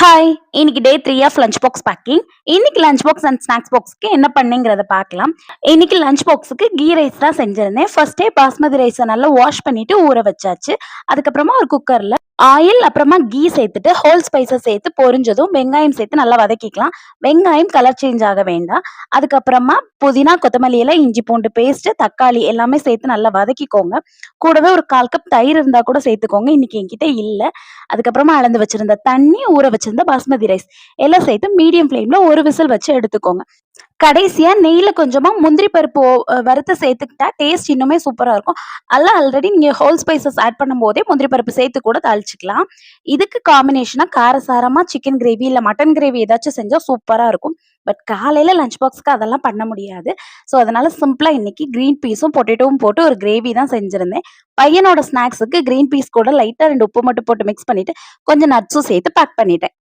Hi! இன்னைக்கு டே 3 of lunch box packing. இன்னைக்கு lunch box and snacks பாக்ஸ்க்கு என்ன பண்ணேங்கிறத பார்க்கலாம். இன்னைக்கு லஞ்ச் பாக்ஸுக்கு கீ ரைஸ் தான் செஞ்சிருந்தேன். ஃபர்ஸ்ட்டே பாஸ்மதி ரைஸ நல்லா வாஷ் பண்ணிட்டு ஊற வச்சாச்சு. அதுக்கப்புறமா ஒரு குக்கர்ல ஆயில் அப்புறமா கீ சேர்த்துட்டு ஹோல் ஸ்பைசஸ் சேர்த்து பொரிஞ்சதும் வெங்காயம் சேர்த்து நல்லா வதக்கிக்கலாம். வெங்காயம் கலர் சேஞ்ச் ஆக வேண்டாம். அதுக்கப்புறமா புதினா, கொத்தமல்லி இலை, இஞ்சி பூண்டு பேஸ்ட், தக்காளி எல்லாமே சேர்த்து நல்லா வதக்கிக்கோங்க. கூடவே ஒரு 1/4 கப் தயிர் இருந்தா கூட சேர்த்துக்கோங்க. இன்னைக்கு என்கிட்ட இல்ல. அதுக்கப்புறமா அளந்து வச்சிருந்த தண்ணி, ஊற வச்சிருந்த பாஸ்மதி ரைஸ் எல்லாம் சேர்த்து மீடியம் ஃப்ளேம்ல ஒரு விசில் வச்சு எடுத்துக்கோங்க. கடைசியா நெய்யில கொஞ்சமா முந்திரி பருப்பு வறுத்து சேர்த்துக்கிட்டா டேஸ்ட் இன்னுமே சூப்பரா இருக்கும். அதெல்லாம் ஆல்ரெடி நீங்க ஹோல் ஸ்பைசஸ் ஆட் பண்ணும்போதே முந்திரி பருப்பு சேர்த்து கூட தாளிச்சுக்கலாம். இதுக்கு காம்பினேஷனா காரசாரமா சிக்கன் கிரேவி இல்ல மட்டன் கிரேவி ஏதாச்சும் செஞ்சா சூப்பரா இருக்கும். பட் காலையில லஞ்ச் பாக்ஸ்க்கு அதெல்லாம் பண்ண முடியாது. ஸோ அதனால சிம்பிளா இன்னைக்கு கிரீன் பீஸும் பொட்டேட்டோவும் போட்டு ஒரு கிரேவி தான் செஞ்சிருந்தேன். பையனோட ஸ்நாக்ஸுக்கு கிரீன் பீஸ் கூட லைட்டா 2 உப்பு மட்டும் போட்டு மிக்ஸ் பண்ணிட்டு கொஞ்சம் நட்ஸும் சேர்த்து பேக் பண்ணிட்டேன்.